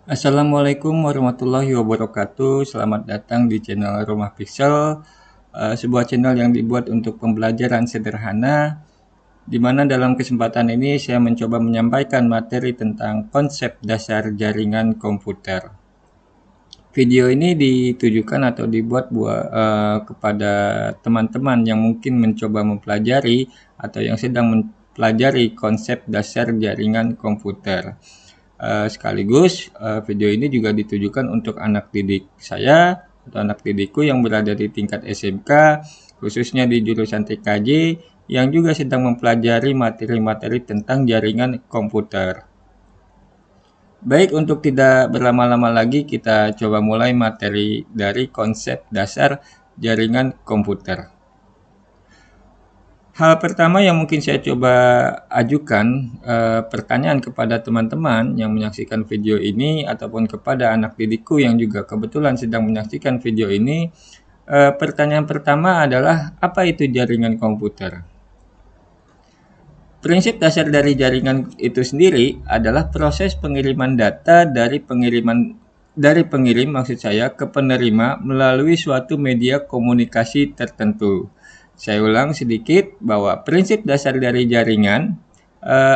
Assalamualaikum warahmatullahi wabarakatuh. Selamat datang di channel Rumah Pixel, sebuah channel yang dibuat untuk pembelajaran sederhana, di mana dalam kesempatan ini saya mencoba menyampaikan materi tentang konsep dasar jaringan komputer. Video ini ditujukan atau dibuat kepada teman-teman yang mungkin mencoba mempelajari atau yang sedang mempelajari konsep dasar jaringan komputer. Sekaligus video ini juga ditujukan untuk anak didik saya atau anak didikku yang berada di tingkat SMK, khususnya di jurusan TKJ, yang juga sedang mempelajari materi-materi tentang jaringan komputer. Baik, untuk tidak berlama-lama lagi, kita coba mulai materi dari konsep dasar jaringan komputer. Hal pertama yang mungkin saya coba ajukan pertanyaan kepada teman-teman yang menyaksikan video ini ataupun kepada anak didikku yang juga kebetulan sedang menyaksikan video ini. Pertanyaan pertama adalah, apa itu jaringan komputer? Prinsip dasar dari jaringan itu sendiri adalah proses pengiriman data dari pengirim maksud saya ke penerima melalui suatu media komunikasi tertentu. Saya ulang sedikit bahwa prinsip dasar dari jaringan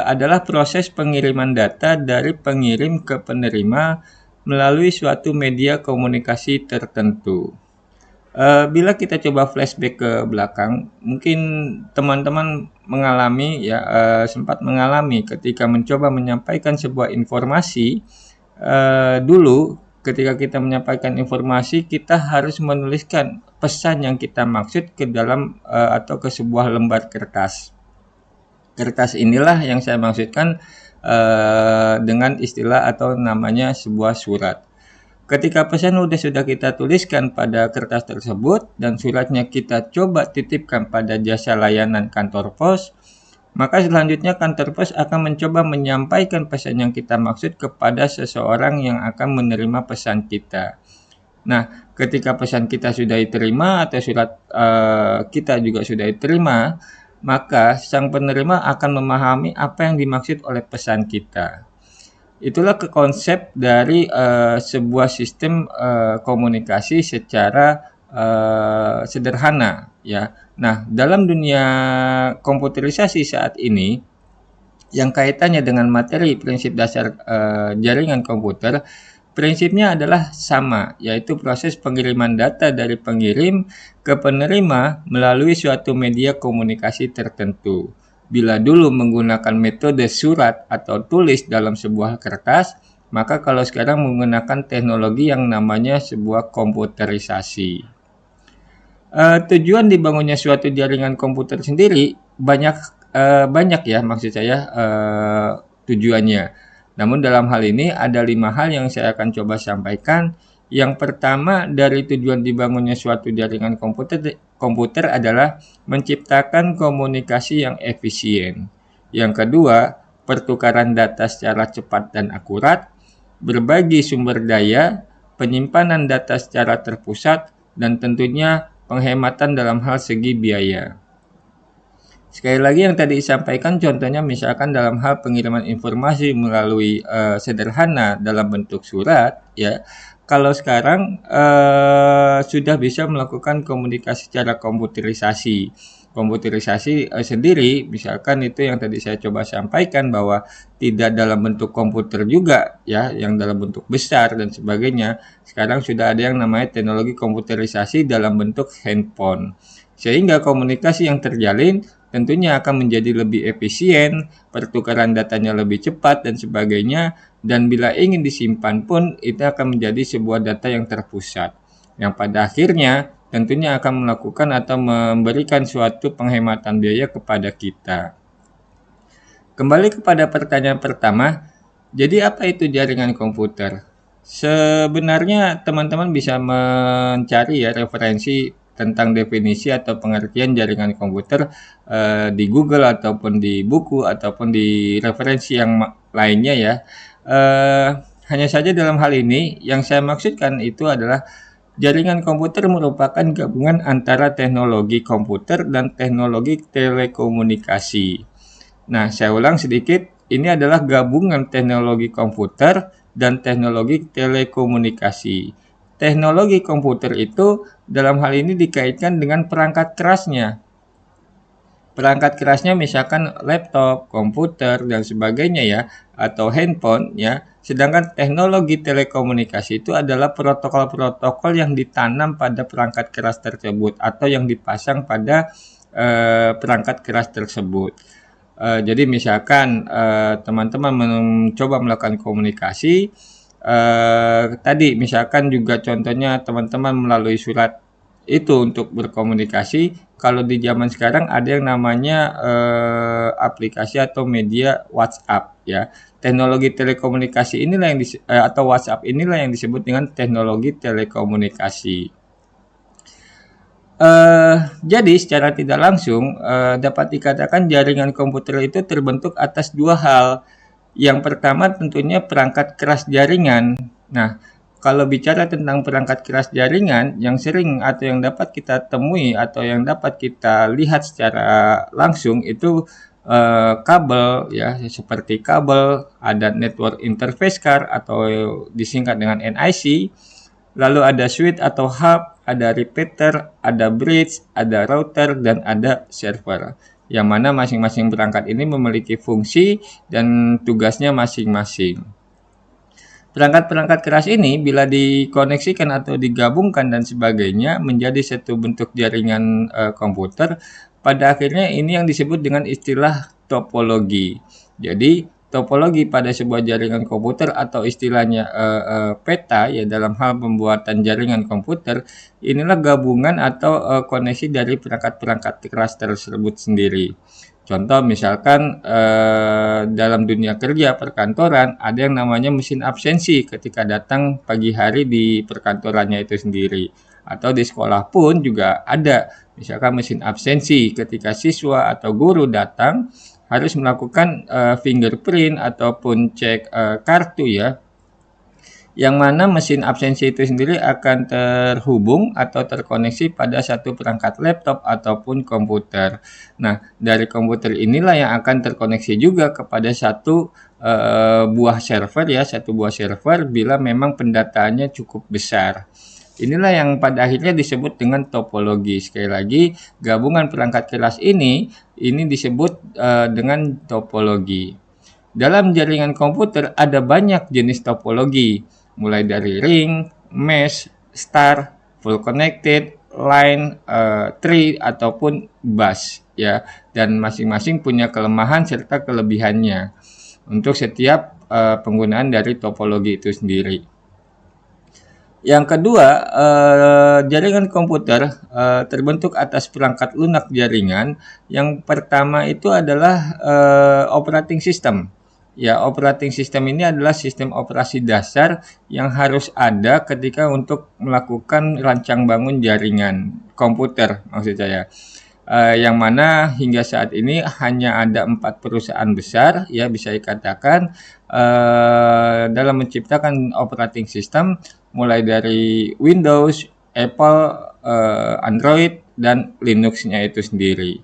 adalah proses pengiriman data dari pengirim ke penerima melalui suatu media komunikasi tertentu. Bila kita coba flashback ke belakang, mungkin teman-teman sempat mengalami ketika mencoba menyampaikan sebuah informasi. Dulu ketika kita menyampaikan informasi, kita harus menuliskan pesan yang kita maksud ke dalam atau ke sebuah lembar kertas. Kertas inilah yang saya maksudkan dengan istilah atau namanya sebuah surat. Ketika pesan sudah kita tuliskan pada kertas tersebut dan suratnya kita coba titipkan pada jasa layanan kantor pos, maka selanjutnya kantor pos akan mencoba menyampaikan pesan yang kita maksud kepada seseorang yang akan menerima pesan kita. Nah, ketika pesan kita sudah diterima atau surat kita juga sudah diterima, maka sang penerima akan memahami apa yang dimaksud oleh pesan kita. Itulah konsep dari sebuah sistem komunikasi secara sederhana, ya. Nah, dalam dunia komputerisasi saat ini, yang kaitannya dengan materi prinsip dasar jaringan komputer, prinsipnya adalah sama, yaitu proses pengiriman data dari pengirim ke penerima melalui suatu media komunikasi tertentu. Bila dulu menggunakan metode surat atau tulis dalam sebuah kertas, maka kalau sekarang menggunakan teknologi yang namanya sebuah komputerisasi. Tujuan dibangunnya suatu jaringan komputer sendiri banyak ya, maksud saya tujuannya. Namun dalam hal ini ada 5 hal yang saya akan coba sampaikan. Yang pertama dari tujuan dibangunnya suatu jaringan komputer adalah menciptakan komunikasi yang efisien. Yang kedua, pertukaran data secara cepat dan akurat, berbagi sumber daya, penyimpanan data secara terpusat, dan tentunya penghematan dalam hal segi biaya. Sekali lagi yang tadi disampaikan contohnya misalkan dalam hal pengiriman informasi melalui sederhana dalam bentuk surat, ya. Kalau sekarang sudah bisa melakukan komunikasi secara komputerisasi. Komputerisasi sendiri, misalkan itu yang tadi saya coba sampaikan bahwa tidak dalam bentuk komputer juga, ya, yang dalam bentuk besar dan sebagainya. Sekarang sudah ada yang namanya teknologi komputerisasi dalam bentuk handphone. Sehingga komunikasi yang terjalin tentunya akan menjadi lebih efisien, pertukaran datanya lebih cepat dan sebagainya, dan bila ingin disimpan pun itu akan menjadi sebuah data yang terpusat, yang pada akhirnya tentunya akan melakukan atau memberikan suatu penghematan biaya kepada kita. Kembali kepada pertanyaan pertama, jadi apa itu jaringan komputer? Sebenarnya teman-teman bisa mencari ya referensi tentang definisi atau pengertian jaringan komputer di Google ataupun di buku ataupun di referensi yang lainnya ya. Hanya saja dalam hal ini yang saya maksudkan itu adalah jaringan komputer merupakan gabungan antara teknologi komputer dan teknologi telekomunikasi. Nah, saya ulang sedikit, ini adalah gabungan teknologi komputer dan teknologi telekomunikasi. Teknologi komputer itu dalam hal ini dikaitkan dengan perangkat kerasnya. Perangkat kerasnya misalkan laptop, komputer, dan sebagainya ya, atau handphone ya. Sedangkan teknologi telekomunikasi itu adalah protokol-protokol yang ditanam pada perangkat keras tersebut atau yang dipasang pada perangkat keras tersebut. Jadi misalkan teman-teman mencoba melakukan komunikasi, tadi misalkan juga contohnya teman-teman melalui surat itu untuk berkomunikasi. Kalau di zaman sekarang ada yang namanya aplikasi atau media WhatsApp ya. Teknologi telekomunikasi inilah yang atau WhatsApp inilah yang disebut dengan teknologi telekomunikasi. Jadi secara tidak langsung dapat dikatakan jaringan komputer itu terbentuk atas dua hal. Yang pertama tentunya perangkat keras jaringan. Nah, kalau bicara tentang perangkat keras jaringan, yang sering atau yang dapat kita temui atau yang dapat kita lihat secara langsung itu kabel ya, seperti kabel, ada network interface card atau disingkat dengan NIC, lalu ada switch atau hub, ada repeater, ada bridge, ada router, dan ada server. Yang mana masing-masing perangkat ini memiliki fungsi dan tugasnya masing-masing. Perangkat-perangkat keras ini bila dikoneksikan atau digabungkan dan sebagainya menjadi satu bentuk jaringan komputer, pada akhirnya ini yang disebut dengan istilah topologi. Jadi topologi pada sebuah jaringan komputer atau istilahnya peta ya dalam hal pembuatan jaringan komputer, inilah gabungan atau koneksi dari perangkat-perangkat keras tersebut sendiri. Contoh misalkan dalam dunia kerja perkantoran ada yang namanya mesin absensi ketika datang pagi hari di perkantorannya itu sendiri. Atau di sekolah pun juga ada misalkan mesin absensi ketika siswa atau guru datang harus melakukan fingerprint ataupun cek kartu ya. Yang mana mesin absensi itu sendiri akan terhubung atau terkoneksi pada satu perangkat laptop ataupun komputer. Nah, dari komputer inilah yang akan terkoneksi juga kepada satu buah server ya, satu buah server bila memang pendataannya cukup besar. Inilah yang pada akhirnya disebut dengan topologi. Sekali lagi, gabungan perangkat keras ini disebut dengan topologi. Dalam jaringan komputer ada banyak jenis topologi, mulai dari ring, mesh, star, full connected, line, tree, ataupun bus ya. Dan masing-masing punya kelemahan serta kelebihannya untuk setiap penggunaan dari topologi itu sendiri. Yang kedua, jaringan komputer terbentuk atas perangkat lunak jaringan. Yang pertama itu adalah operating system. Ya, operating system ini adalah sistem operasi dasar yang harus ada ketika untuk melakukan rancang bangun jaringan komputer, maksud saya. Yang mana hingga saat ini hanya ada 4 perusahaan besar, ya bisa dikatakan dalam menciptakan operating system, mulai dari Windows, Apple, Android, dan Linux-nya itu sendiri.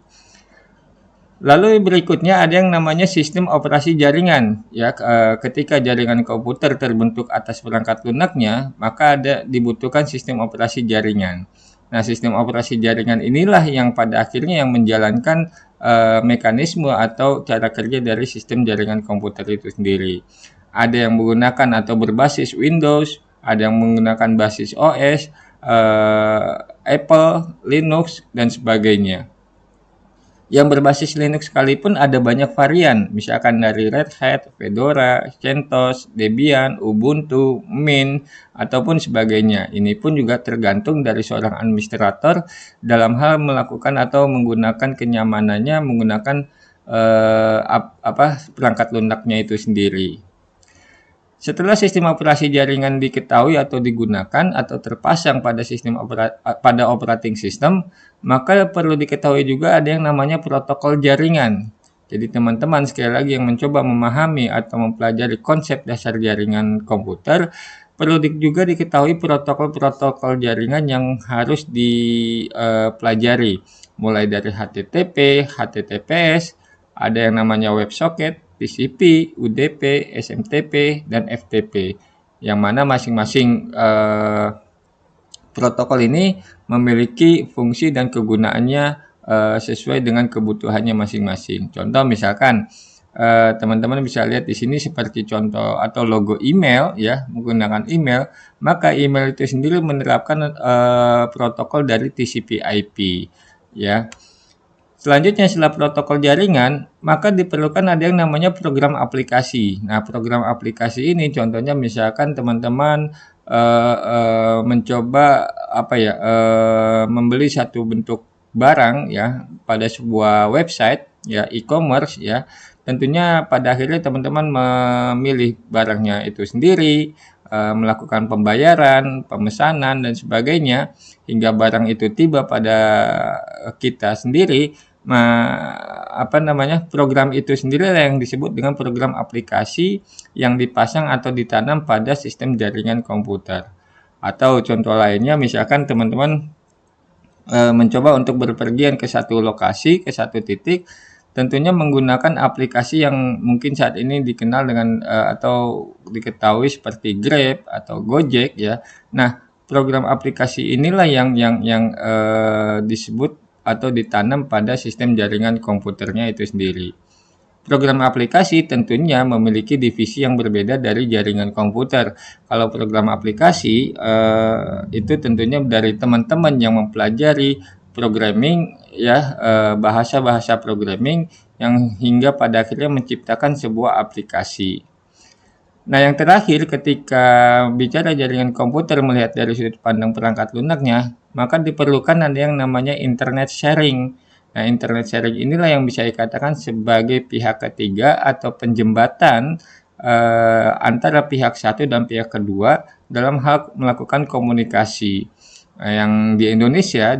Lalu berikutnya ada yang namanya sistem operasi jaringan. Ya, ketika jaringan komputer terbentuk atas perangkat lunaknya, maka dibutuhkan sistem operasi jaringan. Nah, sistem operasi jaringan inilah yang pada akhirnya yang menjalankan mekanisme atau cara kerja dari sistem jaringan komputer itu sendiri. Ada yang menggunakan atau berbasis Windows, ada yang menggunakan basis OS, Apple, Linux, dan sebagainya. Yang berbasis Linux sekalipun ada banyak varian, misalkan dari Red Hat, Fedora, CentOS, Debian, Ubuntu, Mint, ataupun sebagainya. Ini pun juga tergantung dari seorang administrator dalam hal melakukan atau menggunakan kenyamanannya menggunakan perangkat lunaknya itu sendiri. Setelah sistem operasi jaringan diketahui atau digunakan atau terpasang pada operating system, maka perlu diketahui juga ada yang namanya protokol jaringan. Jadi teman-teman sekali lagi yang mencoba memahami atau mempelajari konsep dasar jaringan komputer, perlu juga diketahui protokol-protokol jaringan yang harus dipelajari. Mulai dari HTTP, HTTPS, ada yang namanya WebSocket, TCP, UDP, SMTP, dan FTP. yang mana masing-masing protokol ini memiliki fungsi dan kegunaannya sesuai dengan kebutuhannya masing-masing. Contoh misalkan teman-teman bisa lihat di sini seperti contoh atau logo email ya, menggunakan email, maka email itu sendiri menerapkan protokol dari TCP/IP ya. Selanjutnya setelah protokol jaringan, maka diperlukan ada yang namanya program aplikasi. Nah, program aplikasi ini contohnya misalkan teman-teman mencoba membeli satu bentuk barang ya pada sebuah website ya e-commerce ya. Tentunya pada akhirnya teman-teman memilih barangnya itu sendiri, melakukan pembayaran, pemesanan dan sebagainya hingga barang itu tiba pada kita sendiri. Program itu sendiri yang disebut dengan program aplikasi yang dipasang atau ditanam pada sistem jaringan komputer. Atau contoh lainnya misalkan teman-teman mencoba untuk berpergian ke satu lokasi, ke satu titik, tentunya menggunakan aplikasi yang mungkin saat ini dikenal dengan atau diketahui seperti Grab atau Gojek ya. Nah, program aplikasi inilah yang disebut atau ditanam pada sistem jaringan komputernya itu sendiri. Program aplikasi tentunya memiliki divisi yang berbeda dari jaringan komputer. Kalau program aplikasi itu tentunya dari teman-teman yang mempelajari programming ya, bahasa-bahasa programming yang hingga pada akhirnya menciptakan sebuah aplikasi. Nah, yang terakhir ketika bicara jaringan komputer melihat dari sudut pandang perangkat lunaknya, maka diperlukan ada yang namanya internet sharing. Nah, internet sharing inilah yang bisa dikatakan sebagai pihak ketiga atau penjembatan antara pihak satu dan pihak kedua dalam hal melakukan komunikasi. Nah, yang di Indonesia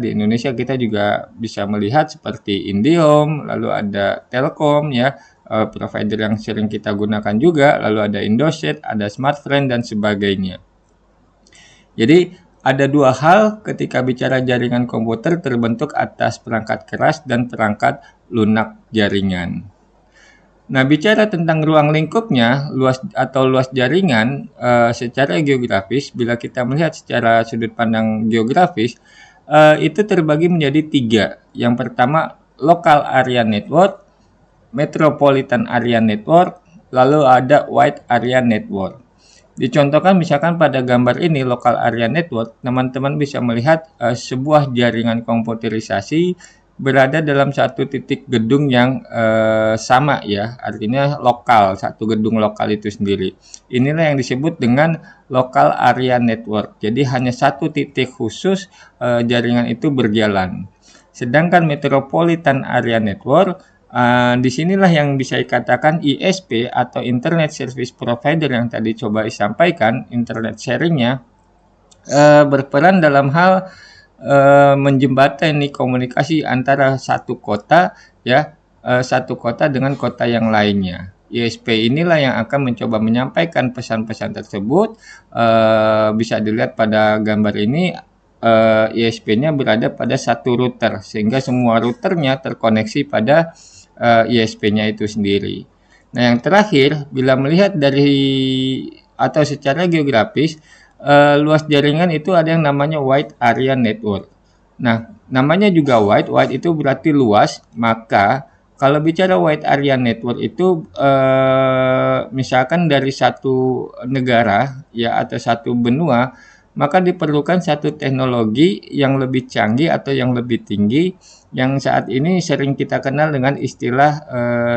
kita juga bisa melihat seperti IndiHome, lalu ada Telkom ya, provider yang sering kita gunakan juga, lalu ada Indosat, ada Smartfren dan sebagainya. Jadi ada dua hal ketika bicara jaringan komputer terbentuk atas perangkat keras dan perangkat lunak jaringan. Nah, bicara tentang ruang lingkupnya, luas jaringan secara geografis, bila kita melihat secara sudut pandang geografis, itu terbagi menjadi tiga. Yang pertama, local area network, metropolitan area network, lalu ada wide area network. Dicontohkan misalkan pada gambar ini local area network, teman-teman bisa melihat sebuah jaringan komputerisasi berada dalam satu titik gedung yang sama ya, artinya lokal, satu gedung lokal itu sendiri. Inilah yang disebut dengan local area network. Jadi hanya satu titik khusus jaringan itu berjalan. Sedangkan metropolitan area network, disinilah yang bisa dikatakan ISP atau Internet Service Provider yang tadi coba disampaikan, internet sharingnya berperan dalam hal menjembatani komunikasi antara satu kota ya, satu kota dengan kota yang lainnya. ISP inilah yang akan mencoba menyampaikan pesan-pesan tersebut. Bisa dilihat pada gambar ini, ISP-nya berada pada satu router sehingga semua routernya terkoneksi pada ISP-nya itu sendiri. Nah, yang terakhir, bila melihat dari atau secara geografis, luas jaringan itu ada yang namanya wide area network. Nah, namanya juga wide itu berarti luas, maka kalau bicara wide area network itu misalkan dari satu negara ya atau satu benua, maka diperlukan satu teknologi yang lebih canggih atau yang lebih tinggi yang saat ini sering kita kenal dengan istilah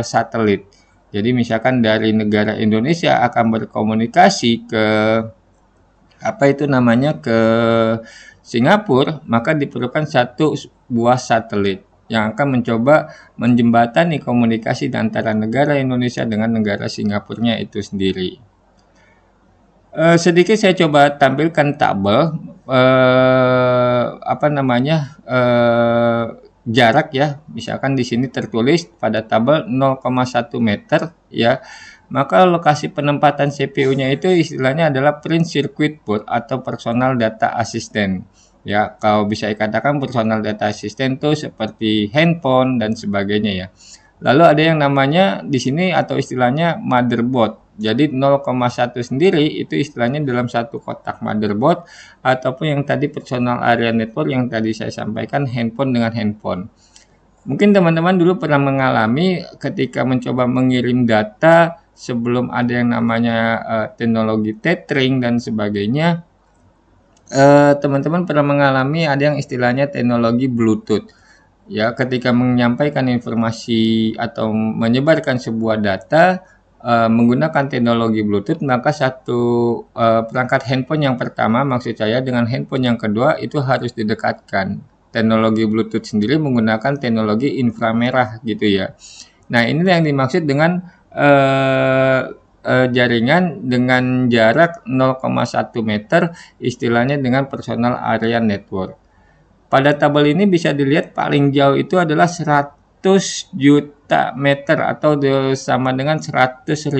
satelit. Jadi misalkan dari negara Indonesia akan berkomunikasi ke ke Singapura, maka diperlukan satu buah satelit yang akan mencoba menjembatani komunikasi antara negara Indonesia dengan negara Singapurnya itu sendiri. Sedikit saya coba tampilkan tabel jarak ya. Misalkan di sini tertulis pada tabel 0,1 meter ya. Maka lokasi penempatan CPU-nya itu istilahnya adalah print circuit board atau personal data assistant. Ya, kalau bisa dikatakan personal data assistant itu seperti handphone dan sebagainya ya. Lalu ada yang namanya di sini atau istilahnya motherboard. Jadi 0,1 sendiri itu istilahnya dalam satu kotak motherboard ataupun yang tadi personal area network yang tadi saya sampaikan handphone dengan handphone. Mungkin teman-teman dulu pernah mengalami ketika mencoba mengirim data sebelum ada yang namanya teknologi tethering dan sebagainya. Teman-teman pernah mengalami ada yang istilahnya teknologi Bluetooth. Ya, ketika menyampaikan informasi atau menyebarkan sebuah data menggunakan teknologi Bluetooth, maka satu perangkat handphone yang pertama, maksud saya dengan handphone yang kedua itu harus didekatkan. Teknologi Bluetooth sendiri menggunakan teknologi inframerah gitu ya. Nah, inilah yang dimaksud dengan jaringan dengan jarak 0,1 meter, istilahnya dengan personal area network. Pada tabel ini bisa dilihat paling jauh itu adalah 100 juta meter atau sama dengan 100.000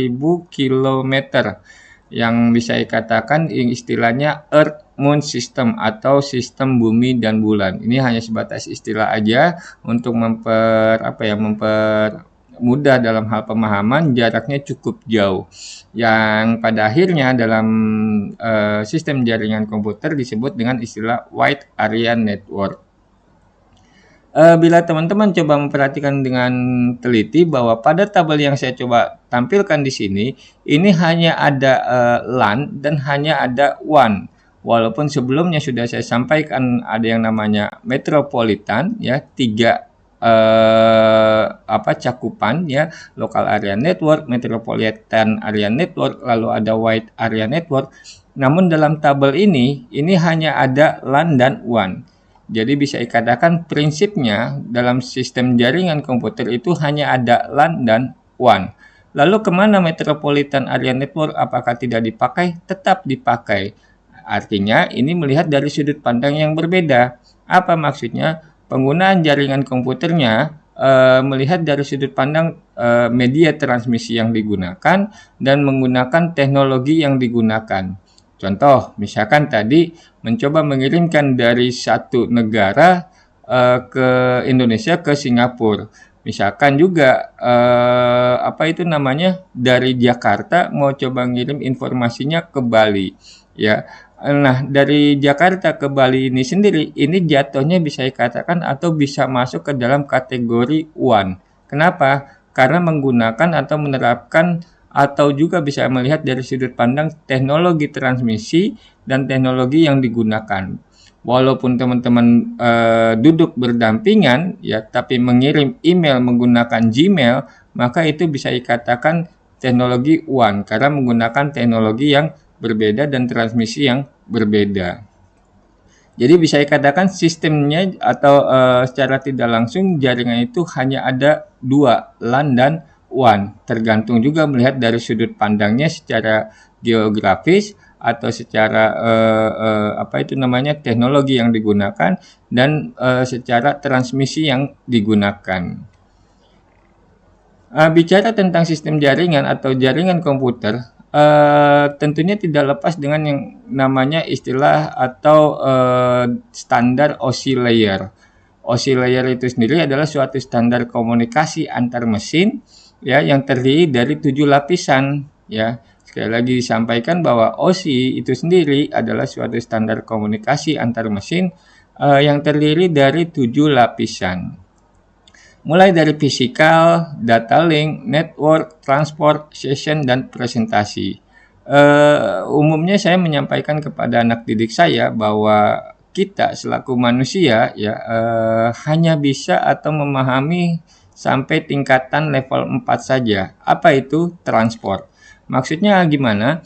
kilometer, yang bisa dikatakan istilahnya Earth Moon System atau sistem bumi dan bulan. Ini hanya sebatas istilah aja untuk mudah dalam hal pemahaman, jaraknya cukup jauh, yang pada akhirnya dalam sistem jaringan komputer disebut dengan istilah Wide Area Network. Bila teman-teman coba memperhatikan dengan teliti bahwa pada tabel yang saya coba tampilkan di sini, ini hanya ada LAN dan hanya ada WAN. Walaupun sebelumnya sudah saya sampaikan ada yang namanya metropolitan, ya, 3 cakupan, ya, local area network, metropolitan area network, lalu ada wide area network. Namun dalam tabel ini hanya ada LAN dan WAN. Jadi bisa dikatakan prinsipnya dalam sistem jaringan komputer itu hanya ada LAN dan WAN. Lalu kemana metropolitan area network? Apakah tidak dipakai? Tetap dipakai. Artinya ini melihat dari sudut pandang yang berbeda. Apa maksudnya? Penggunaan jaringan komputernya melihat dari sudut pandang media transmisi yang digunakan dan menggunakan teknologi yang digunakan. Contoh, misalkan tadi mencoba mengirimkan dari satu negara ke Indonesia ke Singapura. Misalkan juga dari Jakarta mau coba ngirim informasinya ke Bali, ya. Nah, dari Jakarta ke Bali ini sendiri, ini jatuhnya bisa dikatakan atau bisa masuk ke dalam kategori WAN. Kenapa? Karena menggunakan atau menerapkan atau juga bisa melihat dari sudut pandang teknologi transmisi dan teknologi yang digunakan. Walaupun teman-teman duduk berdampingan, ya, tapi mengirim email menggunakan Gmail, maka itu bisa dikatakan teknologi WAN karena menggunakan teknologi yang berbeda dan transmisi yang berbeda. Jadi bisa dikatakan sistemnya atau secara tidak langsung jaringan itu hanya ada 2, LAN dan WAN. Tergantung juga melihat dari sudut pandangnya secara geografis atau secara teknologi yang digunakan dan secara transmisi yang digunakan. Bicara tentang sistem jaringan atau jaringan komputer, tentunya tidak lepas dengan yang namanya istilah atau standar OSI layer. OSI layer itu sendiri adalah suatu standar komunikasi antar mesin, ya, yang terdiri dari 7 lapisan, ya. Sekali lagi disampaikan bahwa OSI itu sendiri adalah suatu standar komunikasi antar mesin yang terdiri dari 7 lapisan. Mulai dari fisikal, data link, network, transport, session, dan presentasi. Umumnya saya menyampaikan kepada anak didik saya bahwa kita selaku manusia, ya, hanya bisa atau memahami sampai tingkatan level 4 saja. Apa itu transport? Maksudnya gimana?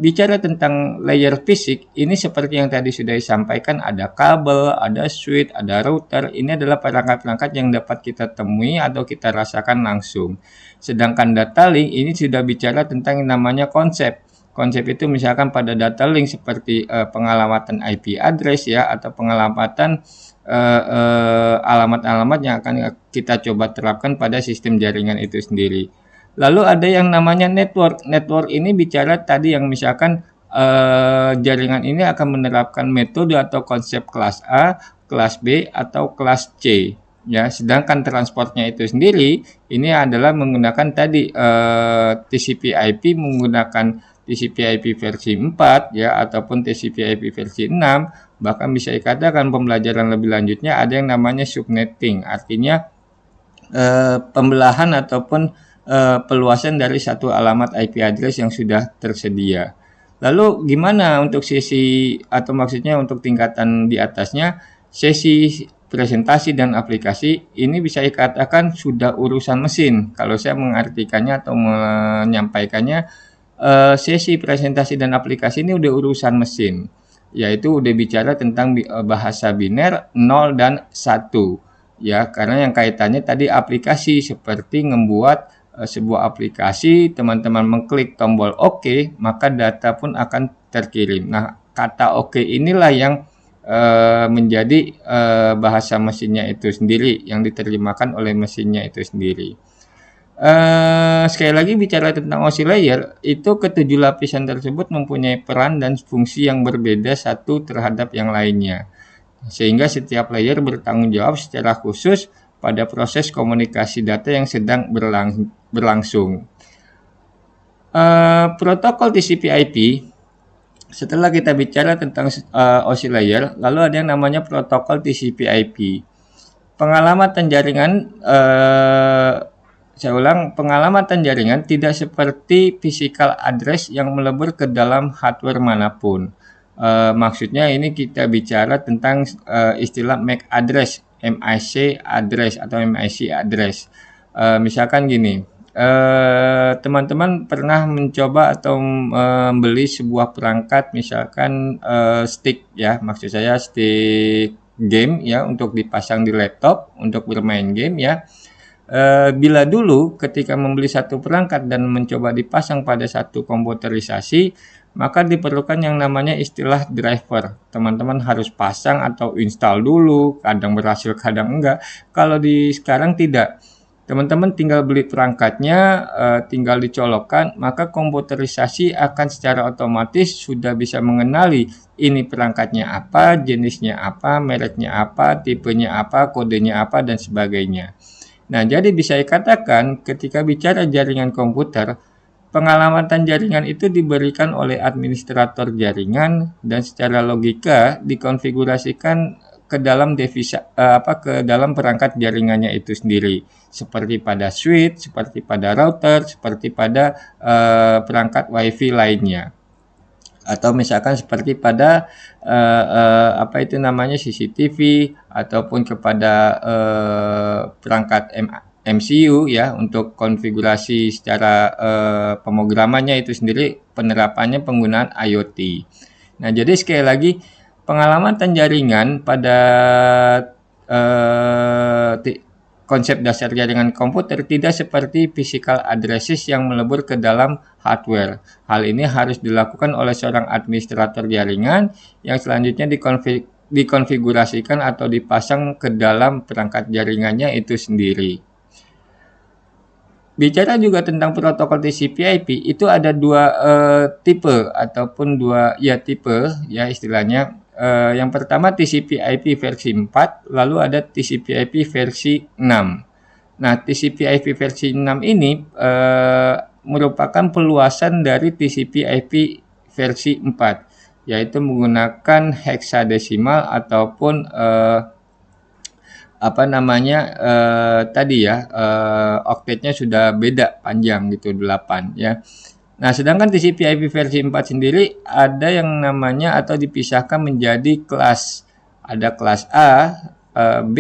Bicara tentang layer fisik, ini seperti yang tadi sudah disampaikan, ada kabel, ada switch, ada router. Ini adalah perangkat-perangkat yang dapat kita temui atau kita rasakan langsung. Sedangkan data link ini sudah bicara tentang yang namanya konsep. Konsep itu misalkan pada data link seperti pengalamatan IP address, ya, atau pengalamatan alamat-alamat yang akan kita coba terapkan pada sistem jaringan itu sendiri. Lalu ada yang namanya network. Network ini bicara tadi yang misalkan jaringan ini akan menerapkan metode atau konsep kelas A, kelas B, atau kelas C. ya. Sedangkan transportnya itu sendiri ini adalah menggunakan tadi TCP/IP menggunakan TCP/IP versi 4 ya ataupun TCP/IP versi 6, bahkan bisa dikatakan pembelajaran lebih lanjutnya ada yang namanya subnetting, artinya pembelahan ataupun peluasan dari satu alamat IP address yang sudah tersedia. Lalu gimana untuk sesi atau maksudnya untuk tingkatan di atasnya, sesi presentasi dan aplikasi ini bisa dikatakan sudah urusan mesin. Kalau saya mengartikannya atau menyampaikannya, sesi presentasi dan aplikasi ini udah urusan mesin, yaitu udah bicara tentang bahasa biner 0 dan 1. Ya, karena yang kaitannya tadi aplikasi seperti membuat sebuah aplikasi, teman-teman mengklik tombol OK, maka data pun akan terkirim. Nah, kata OK inilah yang menjadi bahasa mesinnya itu sendiri, yang diterjemahkan oleh mesinnya itu sendiri. Sekali lagi bicara tentang OSI layer, itu ketujuh lapisan tersebut mempunyai peran dan fungsi yang berbeda satu terhadap yang lainnya. Sehingga setiap layer bertanggung jawab secara khusus pada proses komunikasi data yang sedang berlangsung. Protokol TCP/IP, setelah kita bicara tentang OSI layer, lalu ada yang namanya protokol TCP/IP. Pengalamatan jaringan, saya ulang, pengalamatan jaringan tidak seperti physical address yang melebur ke dalam hardware manapun. Maksudnya ini kita bicara tentang istilah MAC address, MIC address atau MIC address. Misalkan gini, teman-teman pernah mencoba atau membeli sebuah perangkat, misalkan stick ya, maksud saya stick game ya, untuk dipasang di laptop untuk bermain game ya. Bila dulu ketika membeli satu perangkat dan mencoba dipasang pada satu komputerisasi, maka diperlukan yang namanya istilah driver. Teman-teman harus pasang atau install dulu, kadang berhasil, kadang enggak. Kalau di sekarang tidak. Teman-teman tinggal beli perangkatnya, tinggal dicolokkan, maka komputerisasi akan secara otomatis sudah bisa mengenali ini perangkatnya apa, jenisnya apa, mereknya apa, tipenya apa, kodenya apa, dan sebagainya. Nah, jadi bisa dikatakan ketika bicara jaringan komputer, pengalamatan jaringan itu diberikan oleh administrator jaringan dan secara logika dikonfigurasikan ke dalam ke dalam perangkat jaringannya itu sendiri, seperti pada switch, seperti pada router, seperti pada perangkat WiFi lainnya, atau misalkan seperti pada apa itu namanya CCTV ataupun kepada perangkat MCU ya, untuk konfigurasi secara pemrogramannya itu sendiri, penerapannya penggunaan IoT. Nah, jadi sekali lagi pengalamatan jaringan pada konsep dasar jaringan komputer tidak seperti physical addresses yang melebur ke dalam hardware. Hal ini harus dilakukan oleh seorang administrator jaringan yang selanjutnya dikonfigurasikan atau dipasang ke dalam perangkat jaringannya itu sendiri. Bicara juga tentang protokol TCP/IP, itu ada dua tipe ataupun dua tipe ya istilahnya. Yang pertama TCP/IP versi 4, lalu ada TCP/IP versi 6. Nah, TCP/IP versi 6 ini merupakan peluasan dari TCP/IP versi 4, yaitu menggunakan heksadesimal ataupun tadi ya, oktetnya sudah beda panjang gitu, 8 ya. Nah, sedangkan TCP/IP versi 4 sendiri ada yang namanya atau dipisahkan menjadi kelas. Ada kelas A, B,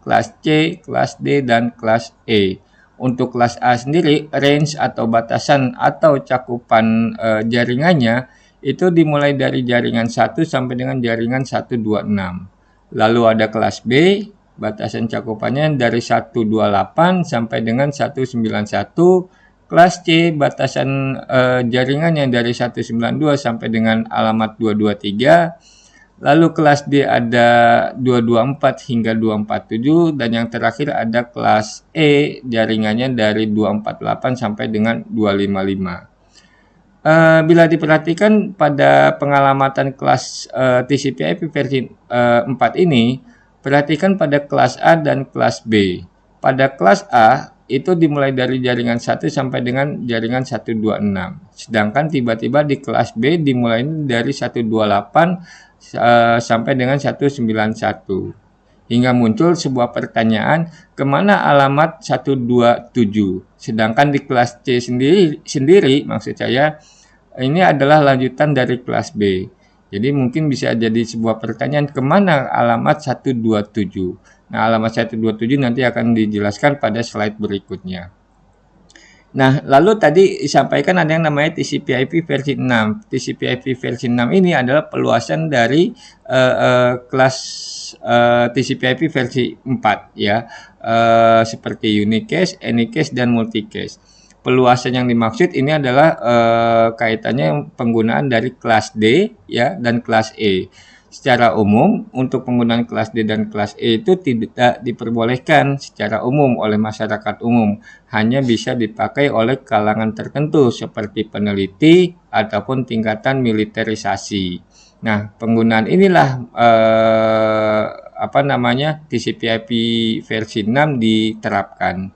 kelas C, kelas D, dan kelas E. Untuk kelas A sendiri, range atau batasan atau cakupan jaringannya itu dimulai dari jaringan 1 sampai dengan jaringan 126. Lalu ada kelas B, batasan cakupannya dari 128 sampai dengan 191. Kelas C, batasan jaringannya dari 192 sampai dengan alamat 223. Lalu kelas D ada 224 hingga 247, dan yang terakhir ada kelas E, jaringannya dari 248 sampai dengan 255. Bila diperhatikan pada pengalamatan kelas TCP/IP versi 4 ini, Perhatikan pada kelas A dan kelas B. Pada kelas A itu dimulai dari jaringan 1 sampai dengan jaringan 126. Sedangkan tiba-tiba di kelas B dimulai dari 128 sampai dengan 191. Hingga muncul sebuah pertanyaan, kemana alamat 127? Sedangkan di kelas C sendiri maksud saya, ini adalah lanjutan dari kelas B. Jadi mungkin bisa jadi sebuah pertanyaan, kemana alamat 127? Nah, alamat 127 nanti akan dijelaskan pada slide berikutnya. Nah, lalu tadi disampaikan ada yang namanya TCP/IP versi 6. TCP/IP versi 6 ini adalah peluasan dari kelas TCP/IP versi 4 ya, seperti unicast, anycast, dan multicast. Peluasan yang dimaksud ini adalah kaitannya penggunaan dari kelas D ya dan kelas E. Secara umum, untuk penggunaan kelas D dan kelas E itu tidak diperbolehkan secara umum oleh masyarakat umum. Hanya bisa dipakai oleh kalangan tertentu seperti peneliti ataupun tingkatan militerisasi. Nah, penggunaan inilah TCP/IP versi 6 diterapkan.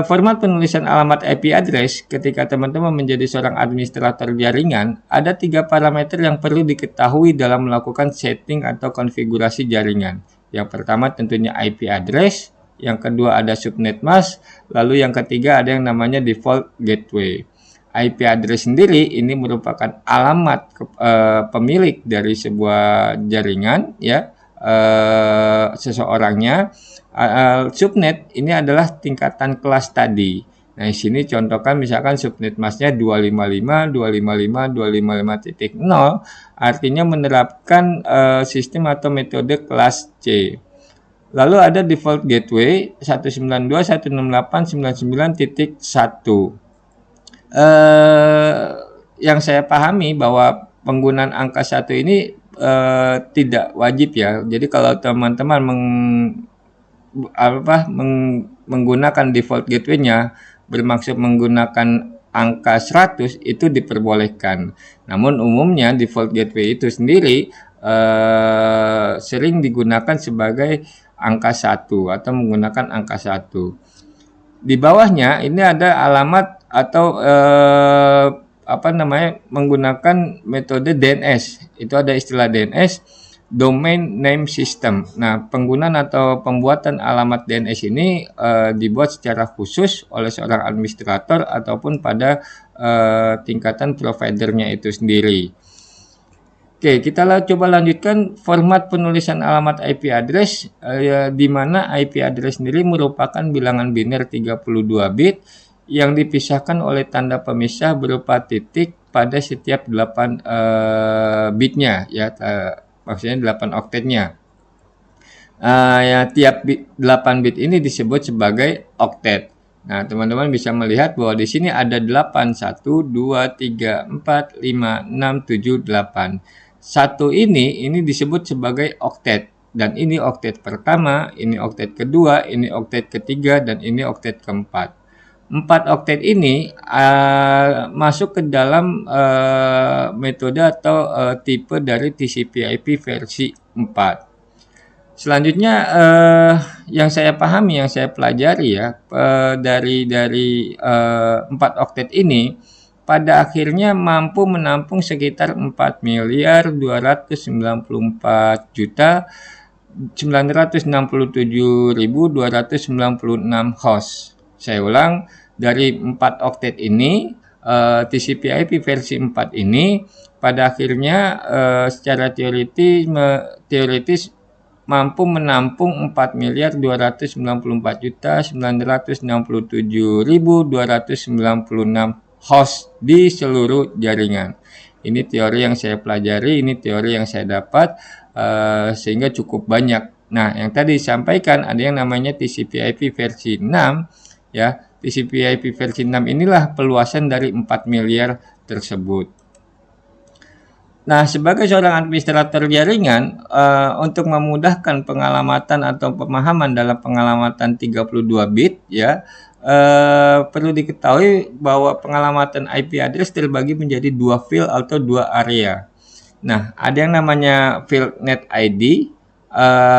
Format penulisan alamat IP address ketika teman-teman menjadi seorang administrator jaringan, ada 3 parameter yang perlu diketahui dalam melakukan setting atau konfigurasi jaringan. Yang pertama tentunya IP address, yang kedua ada subnet mask, lalu yang ketiga ada yang namanya default gateway. IP address sendiri ini merupakan alamat pemilik dari sebuah jaringan ya, seseorangnya. Subnet ini adalah tingkatan kelas tadi. Nah, di sini contohkan misalkan subnet masknya 255, 255, 255.0, artinya menerapkan sistem atau metode kelas C. Lalu ada default gateway 192.168.99.1. Yang saya pahami bahwa penggunaan angka 1 ini tidak wajib ya. Jadi kalau teman-teman menggunakan default gateway-nya bermaksud menggunakan angka 100 itu diperbolehkan. Namun umumnya default gateway itu sendiri sering digunakan sebagai angka 1 atau menggunakan angka 1. Di bawahnya ini ada alamat atau menggunakan metode DNS. Itu ada istilah DNS, Domain Name System. Nah, penggunaan atau pembuatan alamat DNS ini dibuat secara khusus oleh seorang administrator ataupun pada tingkatan providernya itu sendiri. Oke, kita coba lanjutkan format penulisan alamat IP address, di mana IP address sendiri merupakan bilangan biner 32 bit yang dipisahkan oleh tanda pemisah berupa titik pada setiap 8 bitnya ya. Maksudnya 8 oktetnya. Tiap 8 bit ini disebut sebagai oktet. Nah, teman-teman bisa melihat bahwa di sini ada 8, 1, 2, 3, 4, 5, 6, 7, 8. 1 ini disebut sebagai oktet. Dan ini oktet pertama, ini oktet kedua, ini oktet ketiga, dan ini oktet keempat. 4 oktet ini masuk ke dalam metode atau tipe dari TCP/IP versi 4. Selanjutnya yang saya pahami, yang saya pelajari ya, dari 4 oktet ini pada akhirnya mampu menampung sekitar 4.294.967.296 host. Saya ulang, dari 4 oktet ini TCP/IP versi 4 ini pada akhirnya secara teoritis mampu menampung 4.294.967.296 host di seluruh jaringan. Ini teori yang saya pelajari, ini teori yang saya dapat, sehingga cukup banyak. Nah, yang tadi disampaikan ada yang namanya TCP/IP versi 6 ya. TCP/IP versi 6 inilah peluasan dari 4 miliar tersebut. Nah, sebagai seorang administrator jaringan, untuk memudahkan pengalamatan atau pemahaman dalam pengalamatan 32 bit ya, perlu diketahui bahwa pengalamatan IP address terbagi menjadi 2 field atau 2 area. Nah, ada yang namanya field net ID,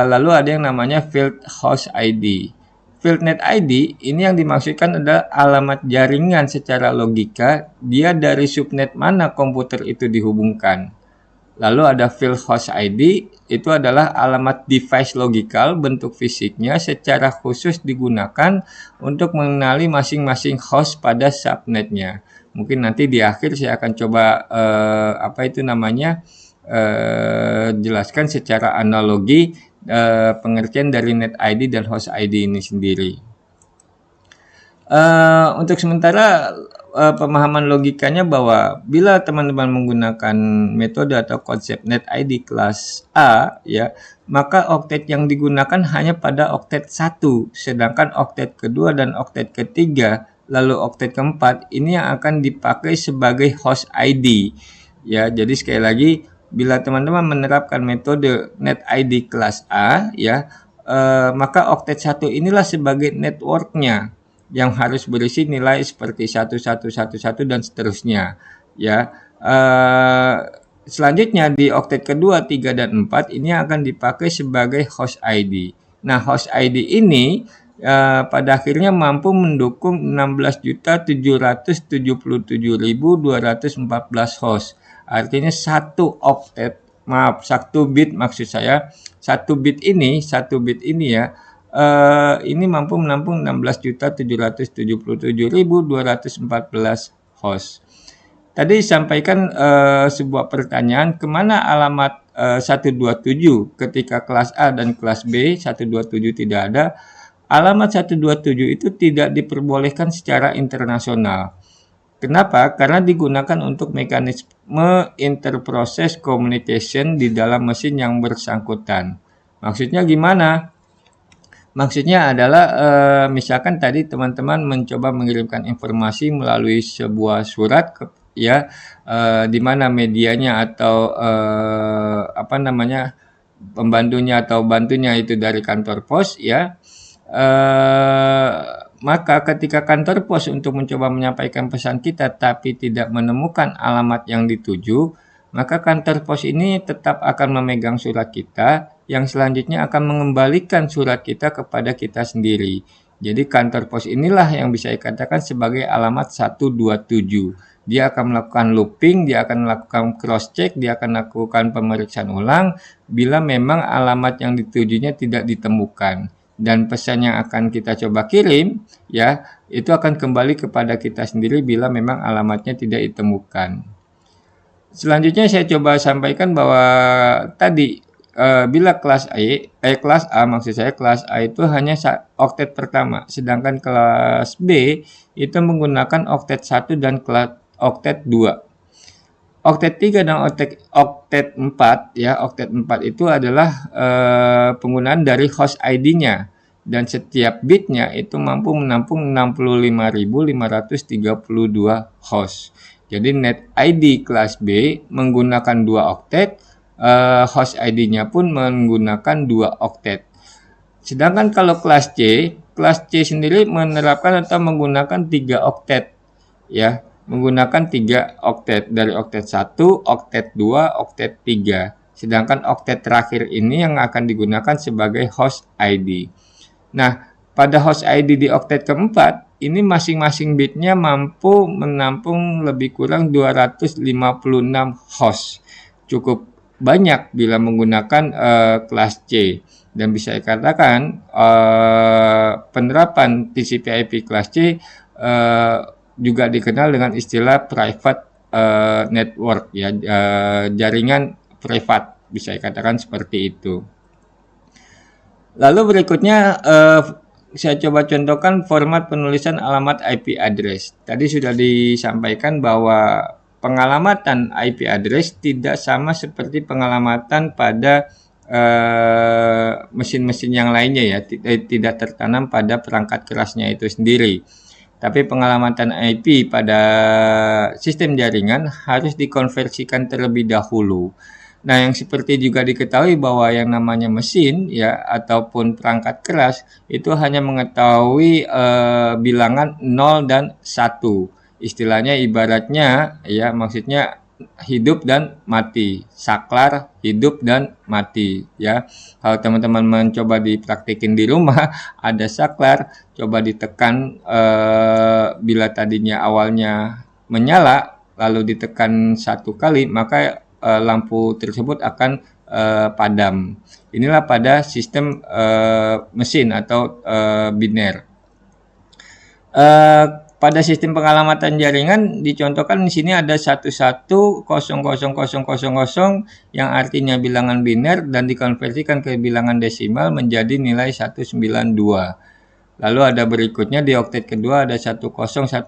Lalu ada yang namanya field host ID. Field net ID ini yang dimaksudkan adalah alamat jaringan secara logika, dia dari subnet mana komputer itu dihubungkan. Lalu ada field host ID, itu adalah alamat device logikal bentuk fisiknya secara khusus digunakan untuk mengenali masing-masing host pada subnetnya. Mungkin nanti di akhir saya akan coba jelaskan secara analogi pengertian dari net ID dan host ID ini sendiri. Untuk sementara pemahaman logikanya bahwa bila teman-teman menggunakan metode atau konsep net ID kelas A, ya, maka oktet yang digunakan hanya pada oktet 1, sedangkan oktet kedua dan oktet ketiga, lalu oktet keempat ini yang akan dipakai sebagai host ID. Ya, jadi sekali lagi bila teman-teman menerapkan metode net ID kelas A, ya, maka oktet 1 inilah sebagai networknya yang harus berisi nilai seperti 1111 dan seterusnya, ya. Selanjutnya di oktet kedua, 3 dan 4 ini akan dipakai sebagai host ID. Nah, host ID ini pada akhirnya mampu mendukung 16.777.214 host. Artinya satu bit maksud saya, satu bit ini ya, ini mampu menampung 16.777.214 host. Tadi disampaikan sebuah pertanyaan, kemana alamat 127 ketika kelas A dan kelas B 127 tidak ada. Alamat 127 itu tidak diperbolehkan secara internasional. Kenapa? Karena digunakan untuk mekanisme interproses communication di dalam mesin yang bersangkutan. Maksudnya gimana? Maksudnya adalah misalkan tadi teman-teman mencoba mengirimkan informasi melalui sebuah surat di mana medianya atau pembantunya atau bantunya itu dari kantor pos, ya. Maka ketika kantor pos untuk mencoba menyampaikan pesan kita tapi tidak menemukan alamat yang dituju, maka kantor pos ini tetap akan memegang surat kita yang selanjutnya akan mengembalikan surat kita kepada kita sendiri. Jadi kantor pos inilah yang bisa dikatakan sebagai alamat 127. Dia akan melakukan looping, dia akan melakukan cross check, dia akan melakukan pemeriksaan ulang bila memang alamat yang ditujunya tidak ditemukan. Dan pesan yang akan kita coba kirim, ya, itu akan kembali kepada kita sendiri bila memang alamatnya tidak ditemukan. Selanjutnya saya coba sampaikan bahwa tadi bila kelas A maksud saya, kelas A itu hanya oktet pertama, sedangkan kelas B itu menggunakan oktet 1 dan oktet 2. Oktet 3 dan oktet 4, ya, oktet 4 itu adalah penggunaan dari host ID-nya, dan setiap bitnya itu mampu menampung 65.532 host. Jadi net ID kelas B menggunakan 2 oktet, host ID-nya pun menggunakan 2 oktet. Sedangkan kalau kelas C sendiri menerapkan atau menggunakan 3 oktet, ya, menggunakan 3 oktet dari oktet 1, oktet 2, oktet 3. Sedangkan oktet terakhir ini yang akan digunakan sebagai host ID. Nah, pada host ID di oktet keempat, ini masing-masing bitnya mampu menampung lebih kurang 256 host. Cukup banyak bila menggunakan kelas C. Dan bisa dikatakan penerapan TCP/IP kelas C juga dikenal dengan istilah private network, ya, jaringan privat, bisa dikatakan seperti itu. Lalu berikutnya saya coba contohkan format penulisan alamat IP address. Tadi sudah disampaikan bahwa pengalamatan IP address tidak sama seperti pengalamatan pada mesin-mesin yang lainnya, ya, tidak tertanam pada perangkat kerasnya itu sendiri. Tapi pengalamatan IP pada sistem jaringan harus dikonversikan terlebih dahulu. Nah, yang seperti juga diketahui bahwa yang namanya mesin, ya, ataupun perangkat keras itu hanya mengetahui bilangan 0 dan 1. Istilahnya ibaratnya, ya, maksudnya hidup dan mati, saklar hidup dan mati ya. Kalau teman-teman mencoba dipraktikin di rumah, ada saklar, coba ditekan bila tadinya awalnya menyala lalu ditekan 1 kali, maka lampu tersebut akan padam. Inilah pada sistem mesin atau biner. Pada sistem pengalamatan jaringan dicontohkan di sini ada 110000 yang artinya bilangan biner dan dikonversikan ke bilangan desimal menjadi nilai 192. Lalu ada berikutnya di oktet kedua ada 10101000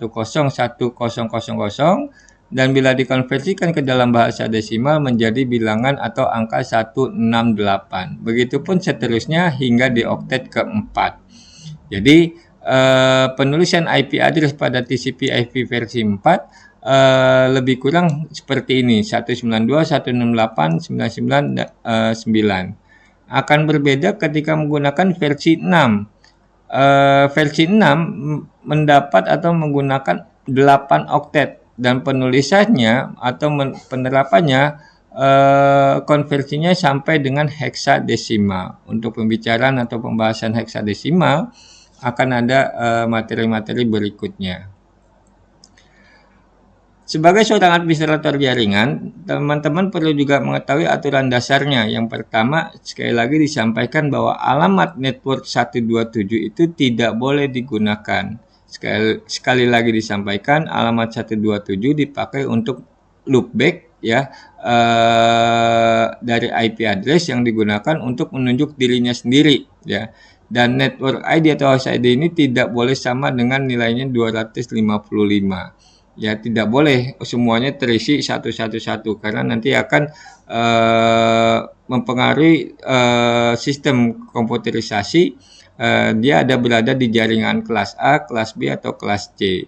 dan bila dikonversikan ke dalam bahasa desimal menjadi bilangan atau angka 168. Begitupun seterusnya hingga di oktet keempat. Jadi penulisan IP address pada TCP/IP versi 4 lebih kurang seperti ini, 192.168.99.9. Akan berbeda ketika menggunakan versi 6. Versi 6 mendapat atau menggunakan 8 oktet dan penulisannya atau penerapannya konversinya sampai dengan heksadesimal. Untuk pembicaraan atau pembahasan heksadesimal akan ada materi-materi berikutnya. Sebagai seorang administrator jaringan, teman-teman perlu juga mengetahui aturan dasarnya. Yang pertama, sekali lagi disampaikan bahwa alamat network 127 itu tidak boleh digunakan. Sekali lagi disampaikan, alamat 127 dipakai untuk loopback ya, dari IP address yang digunakan untuk menunjuk dirinya sendiri ya. Dan network ID atau host ID ini tidak boleh sama dengan nilainya 255. Ya, tidak boleh semuanya terisi 111 karena nanti akan mempengaruhi sistem komputerisasi. Dia berada di jaringan kelas A, kelas B, atau kelas C.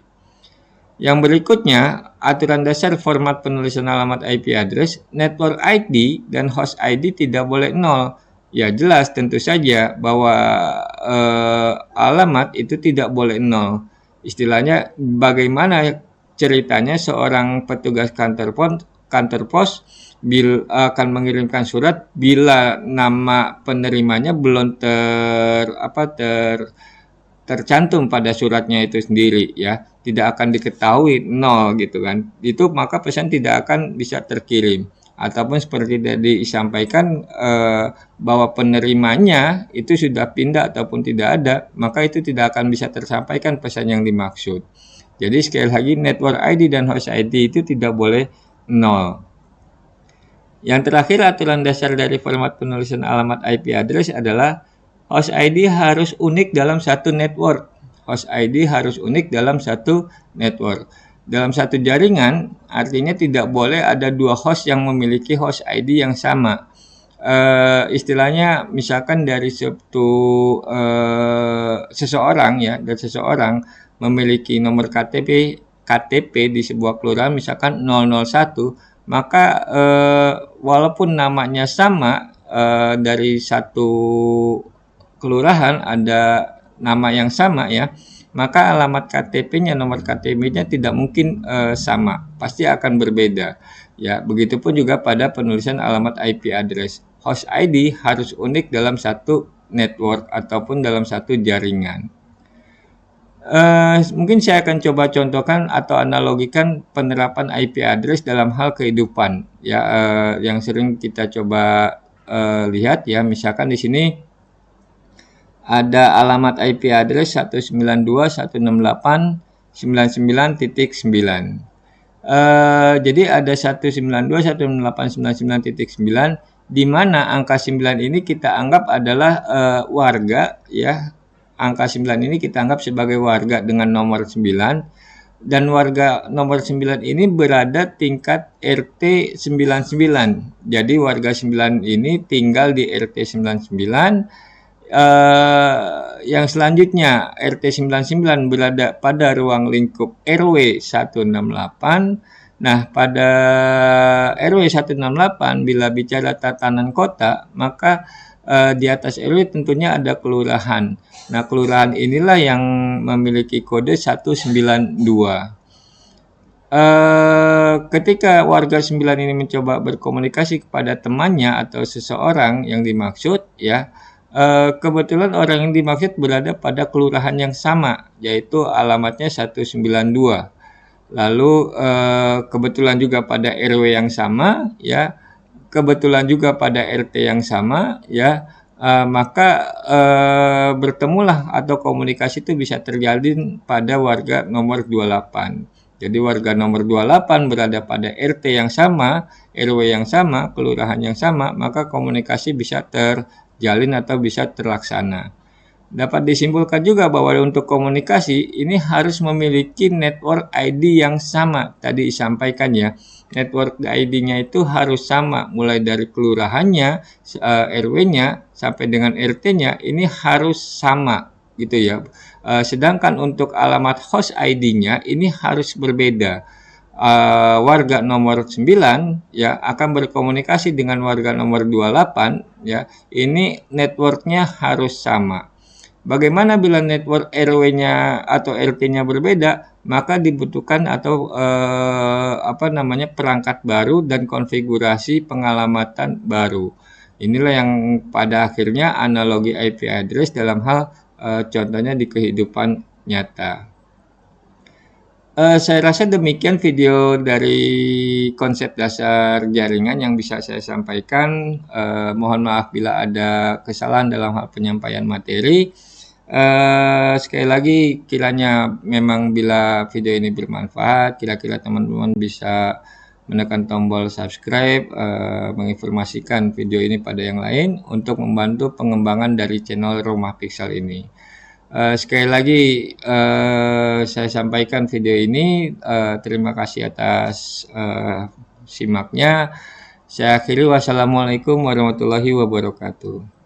Yang berikutnya, aturan dasar format penulisan alamat IP address, network ID dan host ID tidak boleh 0. Ya jelas tentu saja bahwa alamat itu tidak boleh 0. Istilahnya bagaimana ceritanya seorang petugas kantor pos akan mengirimkan surat bila nama penerimanya belum tercantum pada suratnya itu sendiri ya, tidak akan diketahui 0 gitu kan. Itu maka pesan tidak akan bisa terkirim. Ataupun seperti tadi disampaikan bahwa penerimanya itu sudah pindah ataupun tidak ada, maka itu tidak akan bisa tersampaikan pesan yang dimaksud. Jadi sekali lagi network ID dan host ID itu tidak boleh 0. Yang terakhir, aturan dasar dari format penulisan alamat IP address adalah host ID harus unik dalam satu network. Host ID harus unik dalam satu network. Dalam satu jaringan, artinya tidak boleh ada 2 host yang memiliki host ID yang sama. Istilahnya misalkan dari seseorang ya, dari seseorang memiliki nomor KTP di sebuah kelurahan misalkan 001, maka walaupun namanya sama, dari satu kelurahan ada nama yang sama ya, maka alamat KTP-nya, nomor KTP-nya tidak mungkin sama, pasti akan berbeda. Ya, begitupun juga pada penulisan alamat IP address. Host ID harus unik dalam satu network ataupun dalam satu jaringan. Mungkin saya akan coba contohkan atau analogikan penerapan IP address dalam hal kehidupan ya, yang sering kita coba lihat ya. Misalkan di sini ada alamat IP address 192.168.99.9. Jadi ada 192.168.99.9 di mana angka 9 ini kita anggap adalah warga ya. Angka 9 ini kita anggap sebagai warga dengan nomor 9 dan warga nomor 9 ini berada tingkat RT 99. Jadi warga 9 ini tinggal di RT 99. Yang selanjutnya RT 99 berada pada ruang lingkup RW 168. Nah, pada RW 168 bila bicara tatanan kota, maka di atas RW tentunya ada kelurahan. Nah, kelurahan inilah yang memiliki kode 192. Ketika warga 9 ini mencoba berkomunikasi kepada temannya atau seseorang yang dimaksud ya, kebetulan orang yang dimaksud berada pada kelurahan yang sama, yaitu alamatnya 192. Lalu, kebetulan juga pada RW yang sama ya, kebetulan juga pada RT yang sama ya, maka, bertemulah atau komunikasi itu bisa terjalin pada warga nomor 28. Jadi warga nomor 28 berada pada RT yang sama, RW yang sama, kelurahan yang sama, maka komunikasi bisa terjalin atau bisa terlaksana. Dapat disimpulkan juga bahwa untuk komunikasi ini harus memiliki network ID yang sama. Tadi disampaikan ya, network ID-nya itu harus sama mulai dari kelurahannya, RW-nya sampai dengan RT-nya ini harus sama gitu ya. Sedangkan untuk alamat host ID-nya ini harus berbeda. Warga nomor 9 ya akan berkomunikasi dengan warga nomor 28 ya. Ini networknya harus sama. Bagaimana bila network RW-nya atau RT-nya berbeda, maka dibutuhkan atau perangkat baru dan konfigurasi pengalamatan baru. Inilah yang pada akhirnya analogi IP address dalam hal contohnya di kehidupan nyata. Saya rasa demikian video dari konsep dasar jaringan yang bisa saya sampaikan. Mohon maaf bila ada kesalahan dalam hal penyampaian materi. Sekali lagi kiranya memang bila video ini bermanfaat, kira-kira teman-teman bisa menekan tombol subscribe, menginformasikan video ini pada yang lain untuk membantu pengembangan dari channel Rumah Pixel ini. Sekali lagi saya sampaikan video ini, terima kasih atas simaknya. Saya akhiri, wassalamualaikum warahmatullahi wabarakatuh.